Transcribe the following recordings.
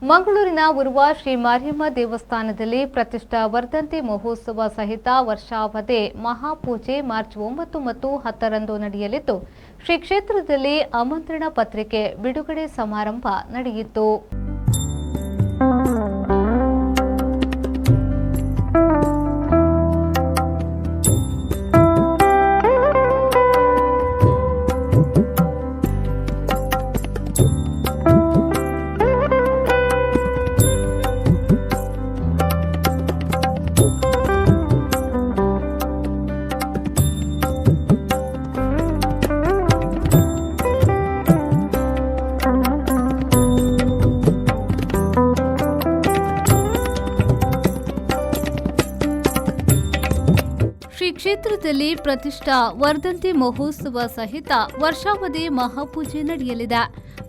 ಮಂಗಳೂರಿನ ಉರ್ವ ಶ್ರೀ ಮಾರಿಯಮ್ಮ ದೇವಸ್ಥಾನದಲ್ಲಿ ಪ್ರತಿಷ್ಠಾ ವರ್ಧಂತಿ ಮಹೋತ್ಸವ ಸಹಿತ ವರ್ಷಾವಧಿ ಮಹಾಪೂಜೆ ಮಾರ್ಚ್ 9 ಮತ್ತು 10ರಂದು ನಡೆಯಲಿದ್ದು, ಶ್ರೀ ಕ್ಷೇತ್ರದಲ್ಲಿ ಆಮಂತ್ರಣ ಪತ್ರಿಕೆ ಬಿಡುಗಡೆ ಸಮಾರಂಭ ನಡೆಯಿತು. ಶ್ರೀ ಕ್ಷೇತ್ರದಲ್ಲಿ ಪ್ರತಿಷ್ಠಾ ವರ್ಧಂತಿ ಮಹೋತ್ಸವ ಸಹಿತ ವರ್ಷಾವಧಿ ಮಹಾಪೂಜೆ ನಡೆಯಲಿದೆ.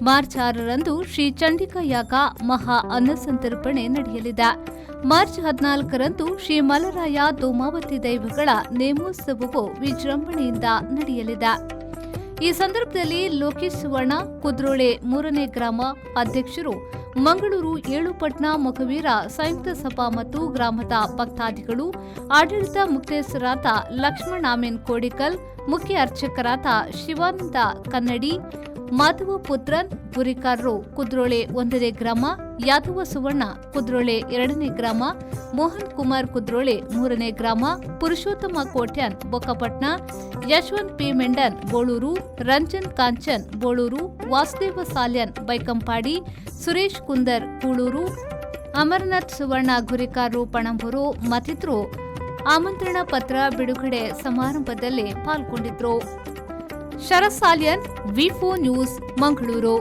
ಮಾರ್ಚ್ 6ರಂದು ಶ್ರೀ ಚಂಡಿಕಾ ಯಾಗ ಮಹಾ ಅನ್ನಸಂತರ್ಪಣೆ ನಡೆಯಲಿದೆ. ಮಾರ್ಚ್ 14ರಂದು ಶ್ರೀ ಮಲರಾಯ ಧೂಮಾವತಿ ದೈವಗಳ ನೇಮೋತ್ಸವವು ವಿಜೃಂಭಣೆಯಿಂದ ನಡೆಯಲಿದೆ. ಈ ಸಂದರ್ಭದಲ್ಲಿ ಲೋಕೇಶ್ ಸುವರ್ಣ ಕುದ್ರೋಳೆ 3ನೇ ಗ್ರಾಮ ಅಧ್ಯಕ್ಷರು, ಮಂಗಳೂರು 7 ಪಟ್ನ ಮೊಗವೀರ ಸಂಯುಕ್ತ ಸಭಾ ಮತ್ತು ಗ್ರಾಮದ ಭಕ್ತಾದಿಗಳು, ಆಡಳಿತ ಮುಖ್ಯಸ್ಥರಾದ ಲಕ್ಷ್ಮಣ್ ಆಮೇನ್ ಕೋಡಿಕಲ್, ಮುಖ್ಯ ಅರ್ಚಕರಾದ ಶಿವಾನಂದ ಕನ್ನಡಿ, ಮಾಧವ ಪುತ್ರನ್ ಗುರಿಕಾರರು ಕುದ್ರೋಳೆ 1ನೇ ಗ್ರಾಮ, ಯಾದವ ಸುವರ್ಣ ಕುದ್ರೋಳೆ 2ನೇ ಗ್ರಾಮ, ಮೋಹನ್ ಕುಮಾರ್ ಕುದ್ರೋಳೆ 3ನೇ ಗ್ರಾಮ, ಪುರುಷೋತ್ತಮ ಕೋಟ್ಯಾನ್ ಬೊಕ್ಕಪಟ್ನ, ಯಶವಂತ್ ಪಿ ಮೆಂಡನ್ ಬೋಳೂರು, ರಂಜನ್ ಕಾಂಚನ್ ಬೋಳೂರು, ವಾಸುದೇವ ಸಾಲ್ಯನ್ ಬೈಕಂಪಾಡಿ, ಸುರೇಶ್ ಕುಂದರ್ ಕೂಳೂರು, ಅಮರನಾಥ್ ಸುವರ್ಣ ಗುರಿಕಾರರು ಪಣಂಬೂರು ಮತ್ತಿತರರು ಆಮಂತ್ರಣ ಪತ್ರ ಬಿಡುಗಡೆ ಸಮಾರಂಭದಲ್ಲಿ ಪಾಲ್ಗೊಂಡಿದ್ದರು. ಶರತ್ ಸಾಲ್ಯನ್, ವಿ4 ನ್ಯೂಸ್, ಮಂಗಳೂರು.